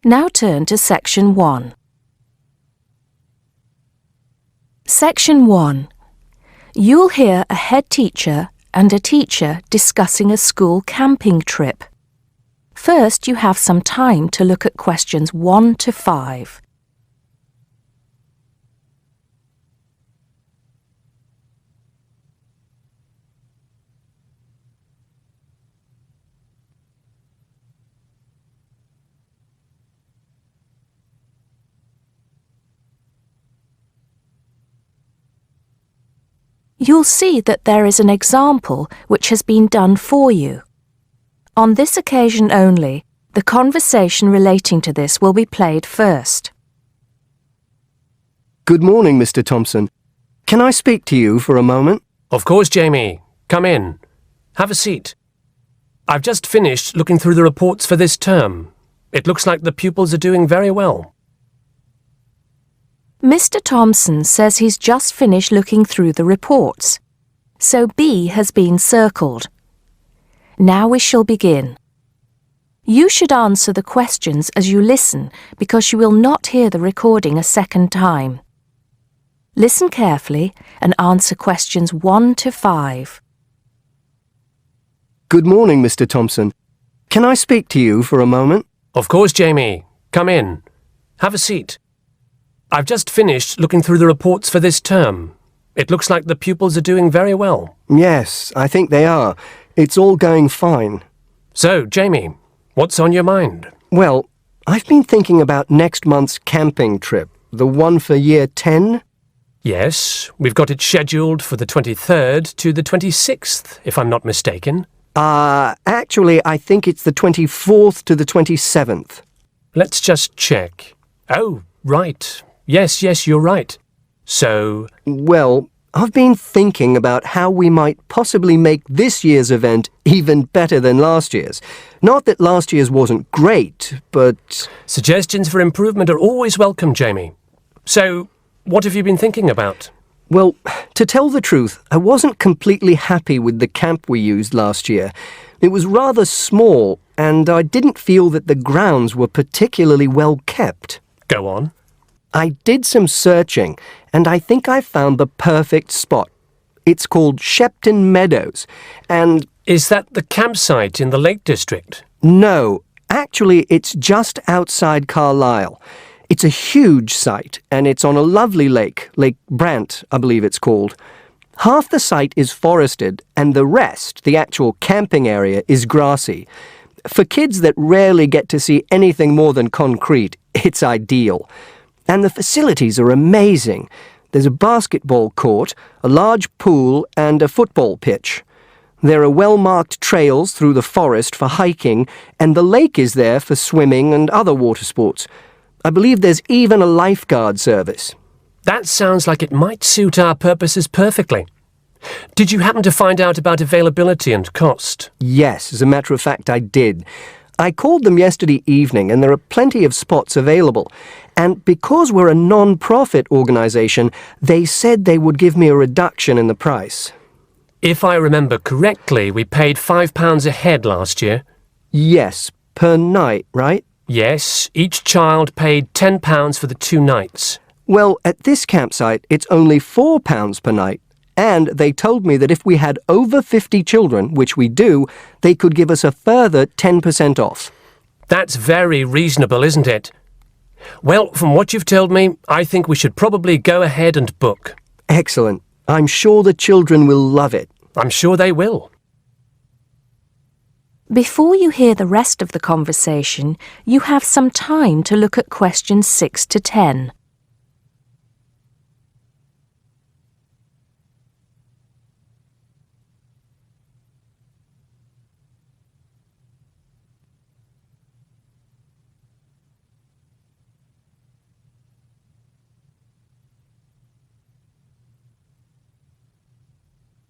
Now turn to Section 1. Section 1. You'll hear a head teacher and a teacher discussing a school camping trip. First, you have some time to look at questions 1 to 5. You'll see that there is an example which has been done for you. On this occasion only, the conversation relating to this will be played first. Good morning, Mr. Thompson. Can I speak to you for a moment? Of course, Jamie. Come in. Have a seat. I've just finished looking through the reports for this term. It looks like the pupils are doing very well. Mr. Thompson says he's just finished looking through the reports, so B has been circled. Now we shall begin. You should answer the questions as you listen because you will not hear the recording a second time. Listen carefully and answer questions 1 to 5. Good morning, Mr. Thompson. Can I speak to you for a moment? Of course, Jamie. Come in. Have a seat. I've just finished looking through the reports for this term. It looks like the pupils are doing very well. Yes, I think they are. It's all going fine. So, Jamie, what's on your mind? Well, I've been thinking about next month's camping trip, the one for Year 10. Yes, we've got it scheduled for the 23rd to the 26th, if I'm not mistaken. Actually, I think it's the 24th to the 27th. Let's just check. Oh, right. Yes, you're right. So... Well, I've been thinking about how we might possibly make this year's event even better than last year's. Not that last year's wasn't great, but... Suggestions for improvement are always welcome, Jamie. So, what have you been thinking about? Well, to tell the truth, I wasn't completely happy with the camp we used last year. It was rather small, and I didn't feel that the grounds were particularly well kept. Go on. I did some searching, and I think I found the perfect spot. It's called Shepton Meadows, and... Is that the campsite in the Lake District? No, actually it's just outside Carlisle. It's a huge site, and it's on a lovely lake, Lake Brant, I believe it's called. Half the site is forested, and the rest, the actual camping area, is grassy. For kids that rarely get to see anything more than concrete, it's ideal. And the facilities are amazing. There's a basketball court, a large pool, and a football pitch. There are well-marked trails through the forest for hiking, and the lake is there for swimming and other water sports. I believe there's even a lifeguard service. That sounds like it might suit our purposes perfectly. Did you happen to find out about availability and cost? Yes, as a matter of fact, I did. I called them yesterday evening, and there are plenty of spots available. And because we're a non-profit organisation, they said they would give me a reduction in the price. If I remember correctly, we paid £5 a head last year. Yes, per night, right? Yes, each child paid £10 for the 2 nights. Well, at this campsite, it's only £4 per night. And they told me that if we had over 50 children, which we do, they could give us a further 10% off. That's very reasonable, isn't it? Well, from what you've told me, I think we should probably go ahead and book. Excellent. I'm sure the children will love it. I'm sure they will. Before you hear the rest of the conversation, you have some time to look at questions 6 to 10.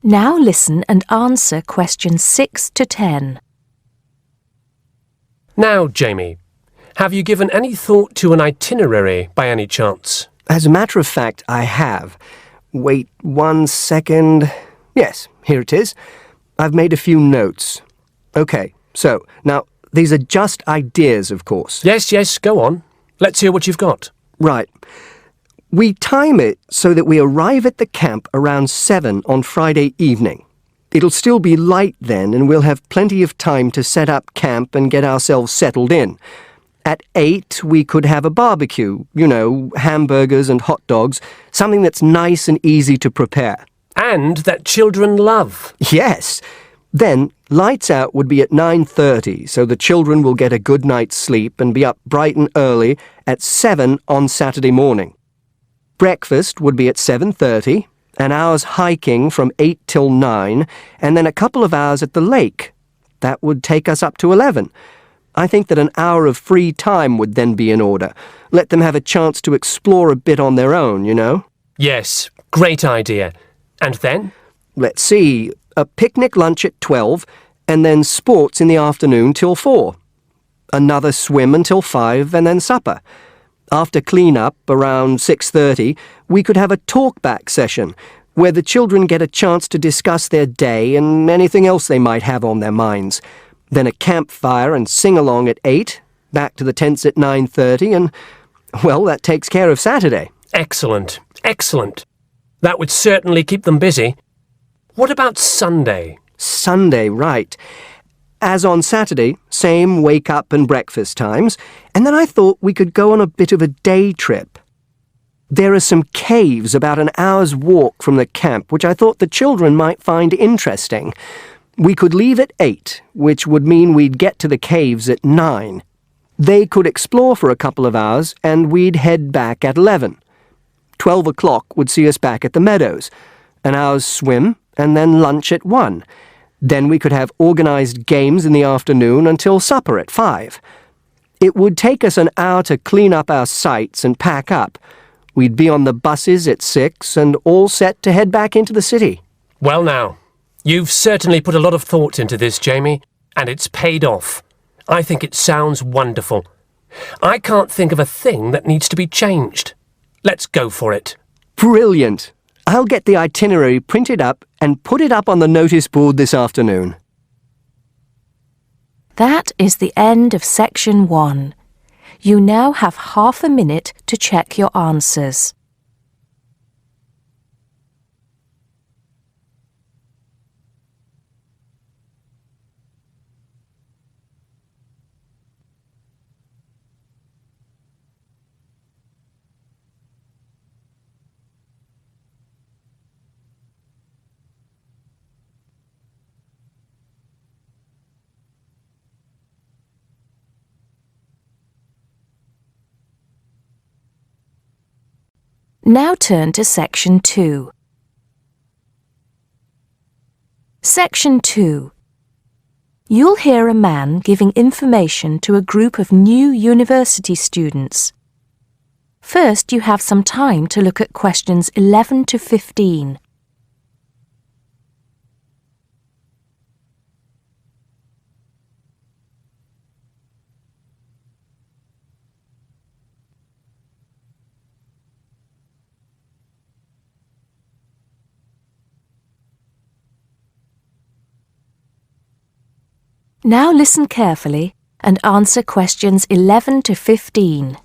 Now listen and answer questions 6 to 10. Now, Jamie, have you given any thought to an itinerary by any chance? As a matter of fact, I have. Wait 1 second. Yes, here it is. I've made a few notes. Okay, so, now, These are just ideas, of course. Yes, go on. Let's hear what you've got. Right. We time it so that we arrive at the camp around 7 on Friday evening. It'll still be light then, and we'll have plenty of time to set up camp and get ourselves settled in. At 8, we could have a barbecue, hamburgers and hot dogs, something that's nice and easy to prepare. And that children love. Yes. Then, lights out would be at 9:30, so the children will get a good night's sleep and be up bright and early at 7 on Saturday morning. Breakfast would be at 7:30, an hour's hiking from 8 till 9, and then a couple of hours at the lake. That would take us up to 11. I think that an hour of free time would then be in order. Let them have a chance to explore a bit on their own, Yes, great idea. And then? Let's see, a picnic lunch at 12, and then sports in the afternoon till 4. Another swim until 5, and then supper. After clean-up, around 6:30, we could have a talk-back session, where the children get a chance to discuss their day and anything else they might have on their minds. Then a campfire and sing-along at 8, back to the tents at 9:30, and, well, that takes care of Saturday. Excellent. That would certainly keep them busy. What about Sunday? Sunday, right. As on Saturday, same wake-up and breakfast times, and then I thought we could go on a bit of a day trip. There are some caves about an hour's walk from the camp, which I thought the children might find interesting. We could leave at 8, which would mean we'd get to the caves at 9. They could explore for a couple of hours, and we'd head back at 11. 12 o'clock would see us back at the meadows. An hour's swim, and then lunch at 1. Then we could have organized games in the afternoon until supper at 5. It would take us an hour to clean up our sites and pack up. We'd be on the buses at 6 and all set to head back into the city. Well now, you've certainly put a lot of thought into this, Jamie, and it's paid off. I think it sounds wonderful. I can't think of a thing that needs to be changed. Let's go for it. Brilliant. I'll get the itinerary printed up and put it up on the notice board this afternoon. That is the end of section 1. You now have half a minute to check your answers. Now turn to Section 2. Section 2. You'll hear a man giving information to a group of new university students. First, you have some time to look at questions 11 to 15. Now listen carefully and answer questions 11 to 15.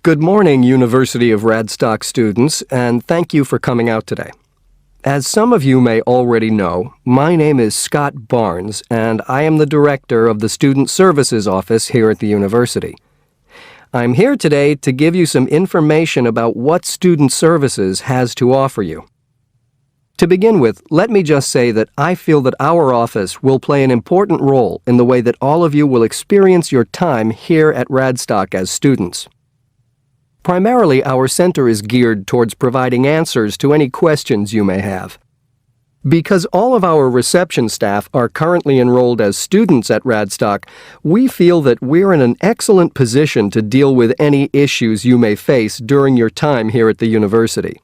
Good morning, University of Radstock students, and thank you for coming out today. As some of you may already know, my name is Scott Barnes, and I am the director of the Student Services Office here at the university. I'm here today to give you some information about what Student Services has to offer you. To begin with, let me just say that I feel that our office will play an important role in the way that all of you will experience your time here at Radstock as students. Primarily, our center is geared towards providing answers to any questions you may have. Because all of our reception staff are currently enrolled as students at Radstock, we feel that we're in an excellent position to deal with any issues you may face during your time here at the university.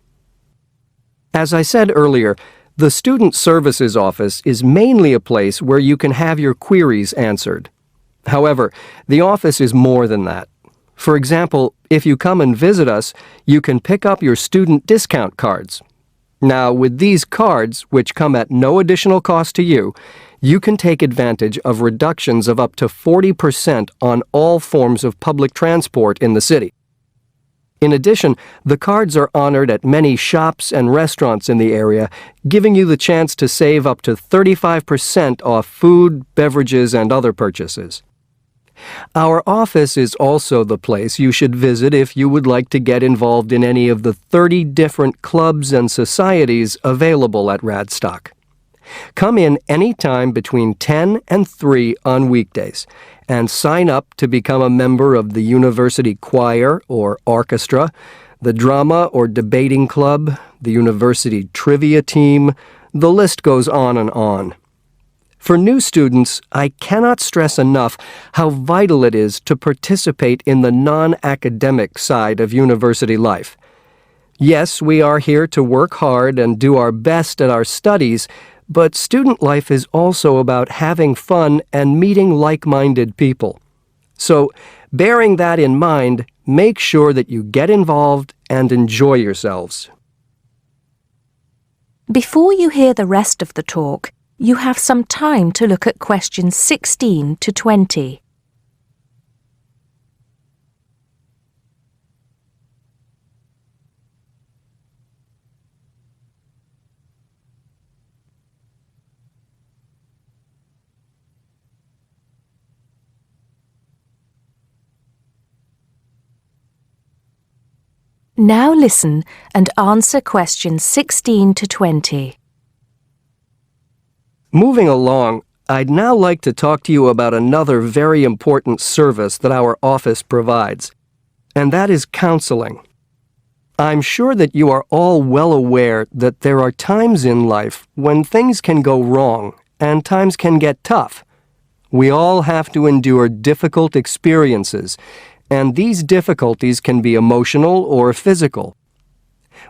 As I said earlier, the Student Services Office is mainly a place where you can have your queries answered. However, the office is more than that. For example, if you come and visit us, you can pick up your student discount cards. Now, with these cards, which come at no additional cost to you, You can take advantage of reductions of up to 40% on all forms of public transport in the city. In addition, the cards are honored at many shops and restaurants in the area, giving you the chance to save up to 35% off food, beverages, and other purchases. Our office is also the place you should visit if you would like to get involved in any of the 30 different clubs and societies available at Radstock. Come in any time between 10 and 3 on weekdays and sign up to become a member of the university choir or orchestra, the drama or debating club, the university trivia team. The list goes on and on. For new students, I cannot stress enough how vital it is to participate in the non-academic side of university life. Yes, we are here to work hard and do our best at our studies, but student life is also about having fun and meeting like-minded people. So, bearing that in mind, make sure that you get involved and enjoy yourselves. Before you hear the rest of the talk, you have some time to look at questions 16 to 20. Now listen and answer questions 16 to 20. Moving along, I'd now like to talk to you about another very important service that our office provides, and that is counseling. I'm sure that you are all well aware that there are times in life when things can go wrong and times can get tough. We all have to endure difficult experiences, and these difficulties can be emotional or physical.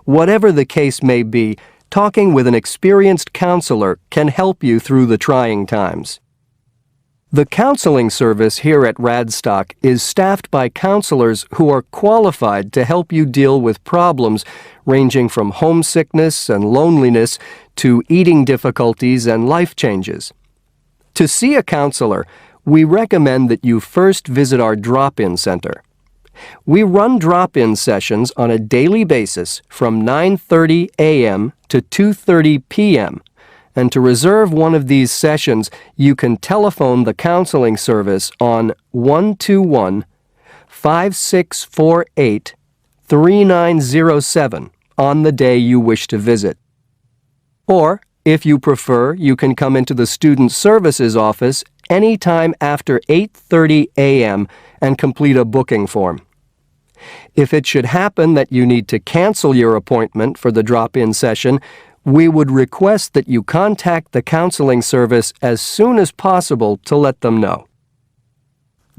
Whatever the case may be, talking with an experienced counselor can help you through the trying times. The counseling service here at Radstock is staffed by counselors who are qualified to help you deal with problems ranging from homesickness and loneliness to eating difficulties and life changes. To see a counselor, we recommend that you first visit our drop-in center. We run drop-in sessions on a daily basis from 9:30 a.m. to 2:30 p.m. And to reserve one of these sessions, you can telephone the counseling service on 121-5648-3907 on the day you wish to visit. Or, if you prefer, you can come into the Student Services office anytime after 8:30 a.m. and complete a booking form. If it should happen that you need to cancel your appointment for the drop-in session, we would request that you contact the counseling service as soon as possible to let them know.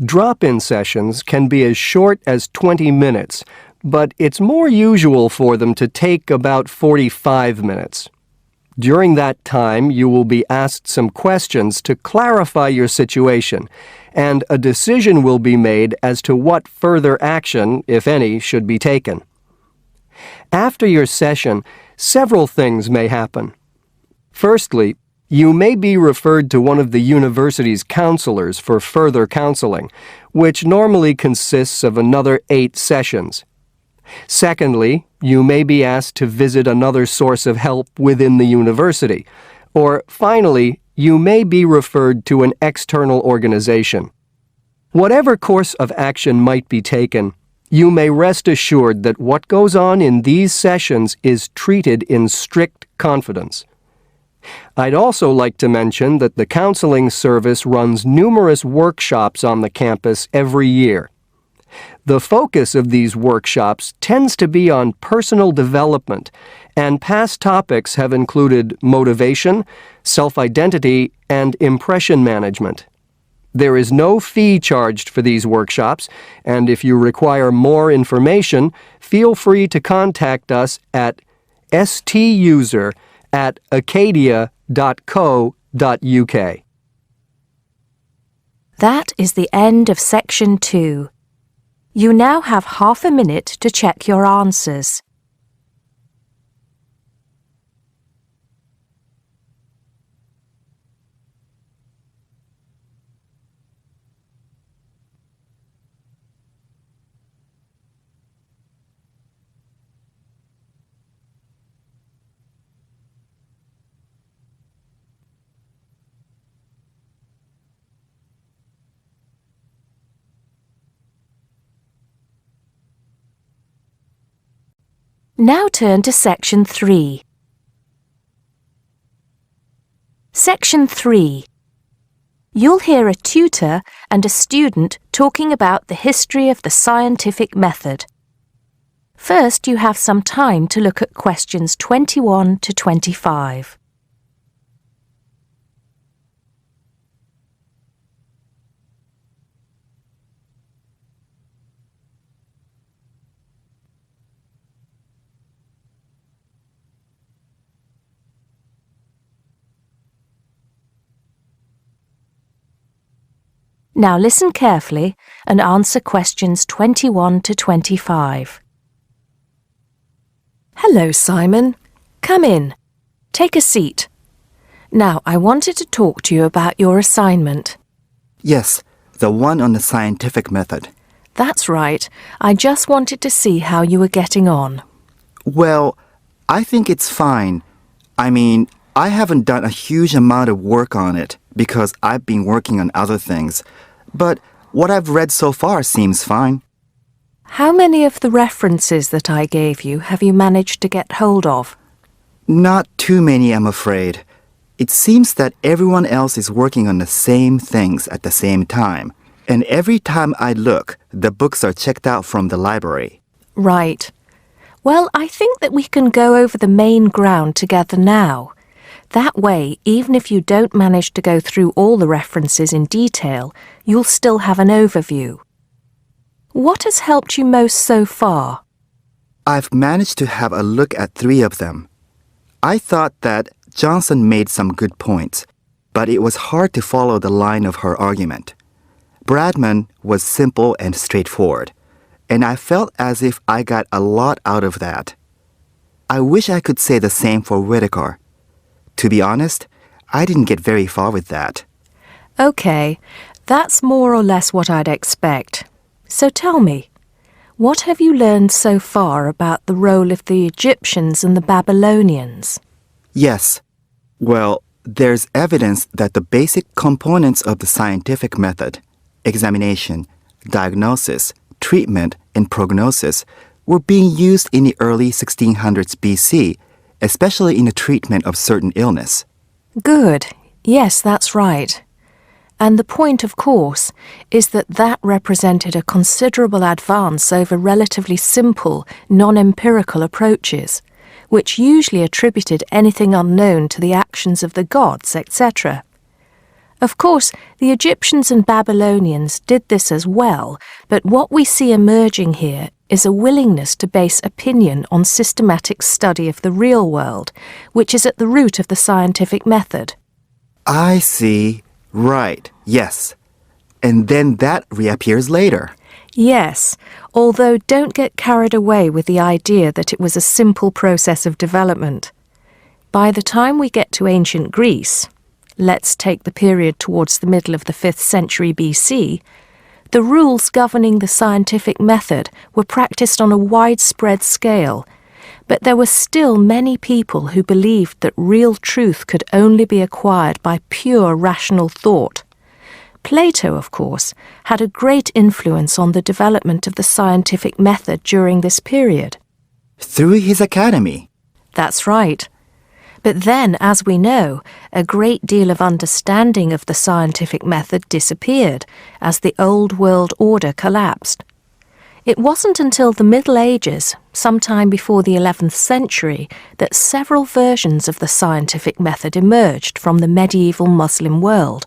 Drop-in sessions can be as short as 20 minutes, but it's more usual for them to take about 45 minutes. During that time, you will be asked some questions to clarify your situation, and a decision will be made as to what further action, if any, should be taken. After your session, several things may happen. Firstly, you may be referred to one of the university's counselors for further counseling, which normally consists of another 8 sessions. Secondly, you may be asked to visit another source of help within the university. Or finally, you may be referred to an external organization. Whatever course of action might be taken, you may rest assured that what goes on in these sessions is treated in strict confidence. I'd also like to mention that the counseling service runs numerous workshops on the campus every year. The focus of these workshops tends to be on personal development, and past topics have included motivation, self-identity, and impression management. There is no fee charged for these workshops, and if you require more information, feel free to contact us at stuser@acadia.co.uk. That is the end of section 2. You now have half a minute to check your answers. Now turn to Section 3. Section 3. You'll hear a tutor and a student talking about the history of the scientific method. First, you have some time to look at questions 21 to 25. Now listen carefully and answer questions 21 to 25. Hello, Simon. Come in. Take a seat. Now, I wanted to talk to you about your assignment. Yes, the one on the scientific method. That's right. I just wanted to see how you were getting on. Well, I think it's fine. I mean, I haven't done a huge amount of work on it because I've been working on other things. But what I've read so far seems fine. How many of the references that I gave you have you managed to get hold of? Not too many, I'm afraid. It seems that everyone else is working on the same things at the same time. And every time I look, the books are checked out from the library. Right. Well, I think that we can go over the main ground together now. That way, even if you don't manage to go through all the references in detail, you'll still have an overview. What has helped you most so far? I've managed to have a look at 3 of them. I thought that Johnson made some good points, but it was hard to follow the line of her argument. Bradman was simple and straightforward, and I felt as if I got a lot out of that. I wish I could say the same for Whittaker. To be honest, I didn't get very far with that. Okay, that's more or less what I'd expect. So tell me, what have you learned so far about the role of the Egyptians and the Babylonians? Yes. Well, there's evidence that the basic components of the scientific method, examination, diagnosis, treatment, and prognosis, were being used in the early 1600s BC, especially in the treatment of certain illness. Good. Yes, that's right. And the point, of course, is that that represented a considerable advance over relatively simple, non-empirical approaches, which usually attributed anything unknown to the actions of the gods, etc. Of course, the Egyptians and Babylonians did this as well, but what we see emerging here is a willingness to base opinion on systematic study of the real world, which is at the root of the scientific method. I see. Right, yes. And then that reappears later. Yes, although don't get carried away with the idea that it was a simple process of development. By the time we get to ancient Greece, let's take the period towards the middle of the 5th century BC, the rules governing the scientific method were practiced on a widespread scale, but there were still many people who believed that real truth could only be acquired by pure rational thought. Plato, of course, had a great influence on the development of the scientific method during this period. Through his academy. That's right. But then, as we know, a great deal of understanding of the scientific method disappeared as the old world order collapsed. It wasn't until the Middle Ages, sometime before the 11th century, that several versions of the scientific method emerged from the medieval Muslim world,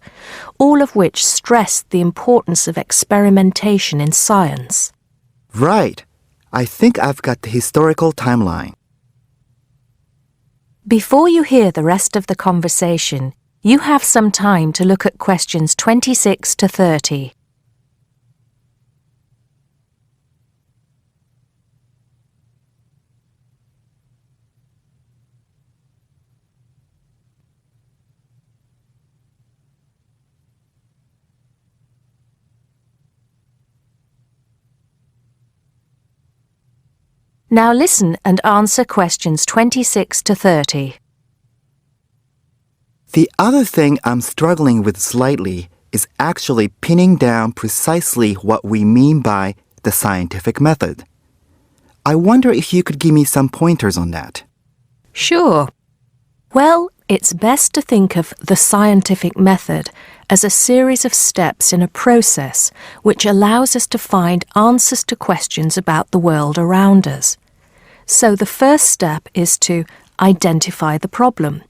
all of which stressed the importance of experimentation in science. Right. I think I've got the historical timeline. Before you hear the rest of the conversation, you have some time to look at questions 26 to 30. Now listen and answer questions 26 to 30. The other thing I'm struggling with slightly is actually pinning down precisely what we mean by the scientific method. I wonder if you could give me some pointers on that. Sure. Well, it's best to think of the scientific method as a series of steps in a process which allows us to find answers to questions about the world around us. So the first step is to identify the problem.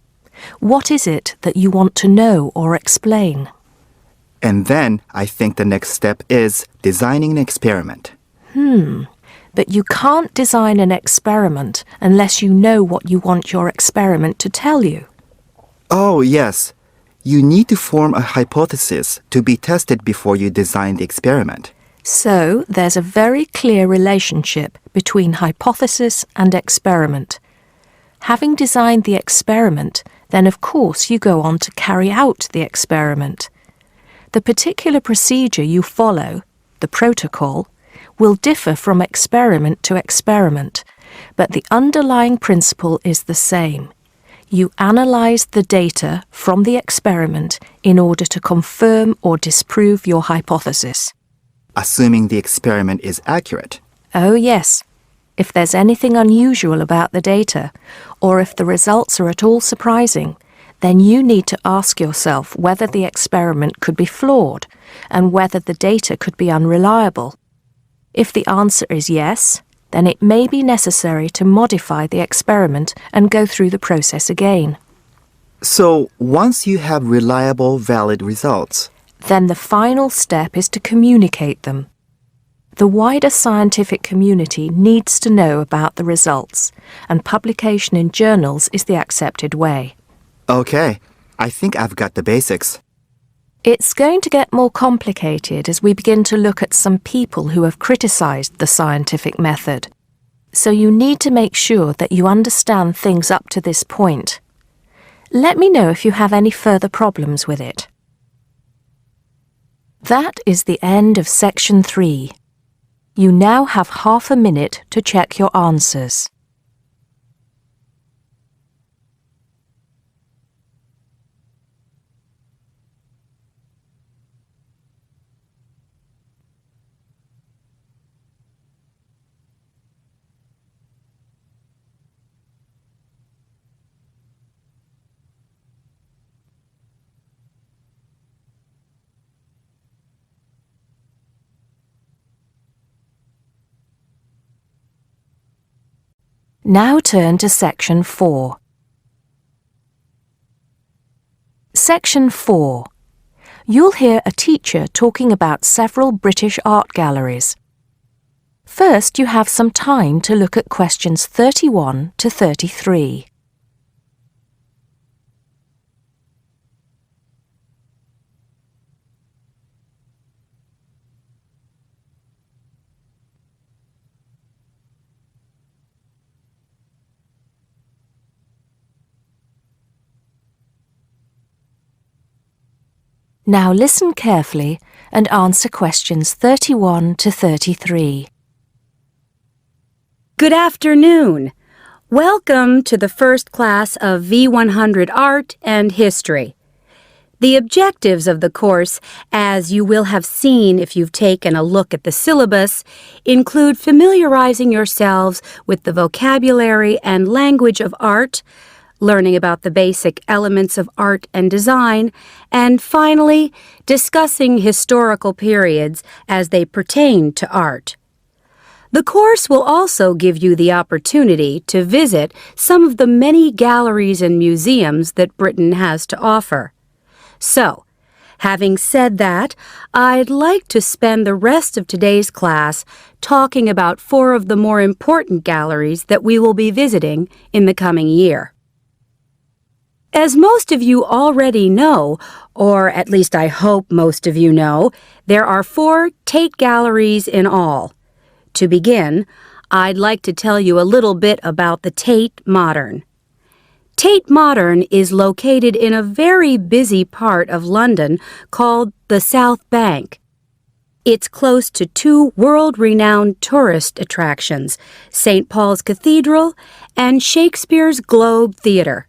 What is it that you want to know or explain? And then I think the next step is designing an experiment. But you can't design an experiment unless you know what you want your experiment to tell you. Oh, yes. You need to form a hypothesis to be tested before you design the experiment. So there's a very clear relationship between hypothesis and experiment. Having designed the experiment, then of course you go on to carry out the experiment. The particular procedure you follow, the protocol, will differ from experiment to experiment, but the underlying principle is the same. You analyze the data from the experiment in order to confirm or disprove your hypothesis. Assuming the experiment is accurate. Oh yes, if there's anything unusual about the data, or if the results are at all surprising, then you need to ask yourself whether the experiment could be flawed and whether the data could be unreliable. If the answer is yes, then it may be necessary to modify the experiment and go through the process again. So, once you have reliable, valid results, Then the final step is to communicate them. The wider scientific community needs to know about the results, and publication in journals is the accepted way. okay, I think I've got the basics. It's going to get more complicated as we begin to look at some people who have criticized the scientific method. So you need to make sure that you understand things up to this point. Let me know if you have any further problems with it. That is the end of section 3. You now have half a minute to check your answers. Now turn to section 4. Section 4. You'll hear a teacher talking about several British art galleries. First, you have some time to look at questions 31 to 33. Now listen carefully and answer questions 31 to 33. Good afternoon. Welcome to the first class of V100 Art and History. The objectives of the course, as you will have seen if you've taken a look at the syllabus, include familiarizing yourselves with the vocabulary and language of art, learning about the basic elements of art and design, and finally, discussing historical periods as they pertain to art. The course will also give you the opportunity to visit some of the many galleries and museums that Britain has to offer. So, having said that, I'd like to spend the rest of today's class talking about 4 of the more important galleries that we will be visiting in the coming year. As most of you already know, or at least I hope most of you know, there are 4 Tate galleries in all. To begin, I'd like to tell you a little bit about the Tate Modern. Tate Modern is located in a very busy part of London called the South Bank. It's close to 2 world-renowned tourist attractions, St. Paul's Cathedral and Shakespeare's Globe Theatre.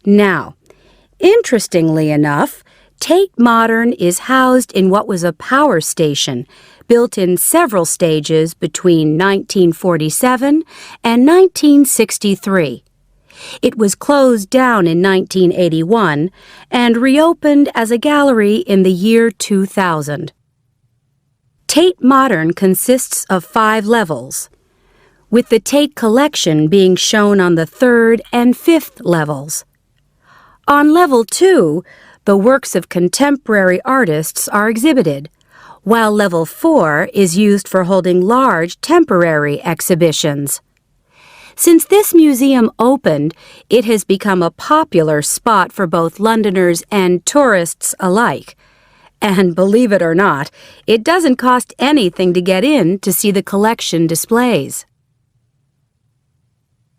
Now, interestingly enough, Tate Modern is housed in what was a power station built in several stages between 1947 and 1963. It was closed down in 1981 and reopened as a gallery in the year 2000. Tate Modern consists of 5 levels, with the Tate collection being shown on the 3rd and 5th levels. On level 2, the works of contemporary artists are exhibited, while level 4 is used for holding large temporary exhibitions. Since this museum opened, it has become a popular spot for both Londoners and tourists alike. And believe it or not, it doesn't cost anything to get in to see the collection displays.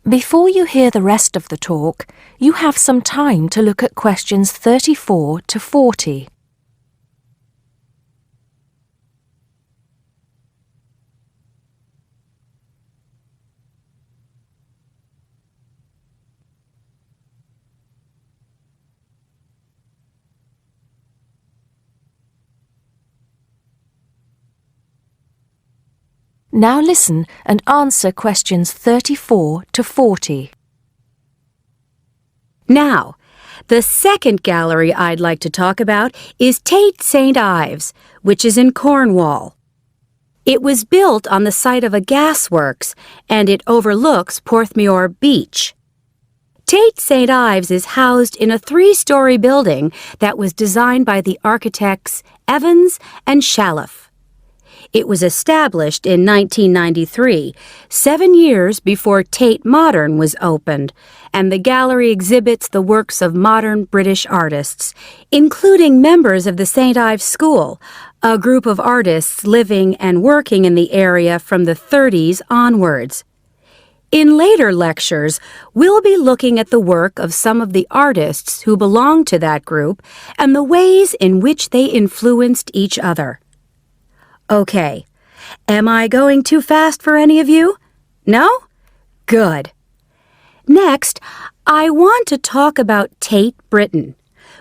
Before you hear the rest of the talk, you have some time to look at questions 34 to 40. Now listen and answer questions 34 to 40. Now, the second gallery I'd like to talk about is Tate St. Ives, which is in Cornwall. It was built on the site of a gasworks, and it overlooks Porthmeor Beach. Tate St. Ives is housed in a 3-story building that was designed by the architects Evans and Shalliff. It was established in 1993, 7 years before Tate Modern was opened, and the gallery exhibits the works of modern British artists, including members of the St. Ives School, a group of artists living and working in the area from the 30s onwards. In later lectures, we'll be looking at the work of some of the artists who belong to that group and the ways in which they influenced each other. Okay, am I going too fast for any of you? No? Good. Next, I want to talk about Tate Britain,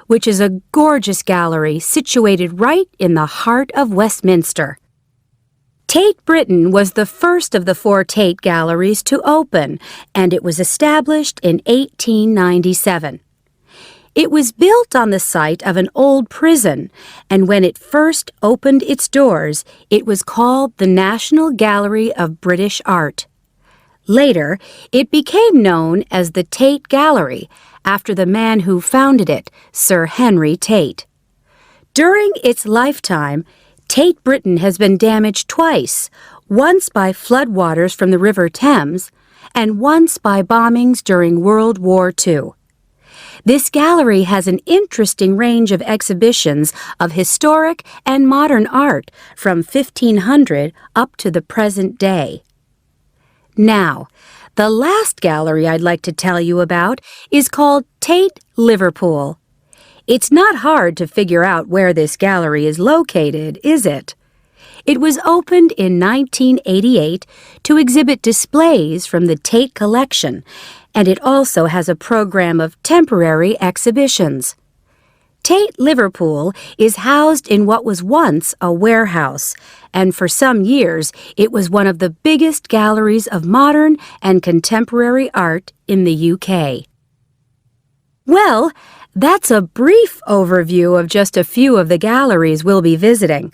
which is a gorgeous gallery situated right in the heart of Westminster. Tate Britain was the first of the 4 Tate galleries to open, and it was established in 1897. It was built on the site of an old prison, and when it first opened its doors, it was called the National Gallery of British Art. Later, it became known as the Tate Gallery, after the man who founded it, Sir Henry Tate. During its lifetime, Tate Britain has been damaged twice, once by floodwaters from the River Thames, and once by bombings during World War II. This gallery has an interesting range of exhibitions of historic and modern art from 1500 up to the present day. Now, the last gallery I'd like to tell you about is called Tate Liverpool. It's not hard to figure out where this gallery is located, is it? It was opened in 1988 to exhibit displays from the Tate collection, and it also has a program of temporary exhibitions. Tate Liverpool is housed in what was once a warehouse, and for some years it was one of the biggest galleries of modern and contemporary art in the UK. Well, that's a brief overview of just a few of the galleries we'll be visiting.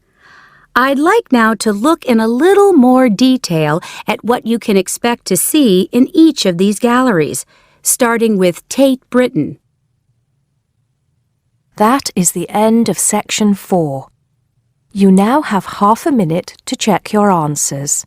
I'd like now to look in a little more detail at what you can expect to see in each of these galleries, starting with Tate Britain. That is the end of section 4. You now have half a minute to check your answers.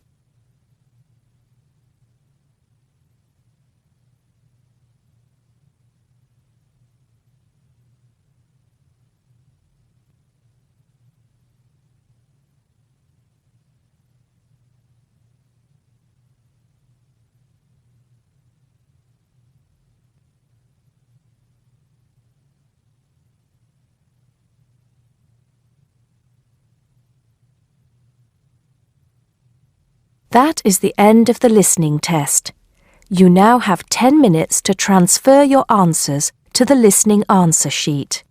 That is the end of the listening test. You now have 10 minutes to transfer your answers to the listening answer sheet.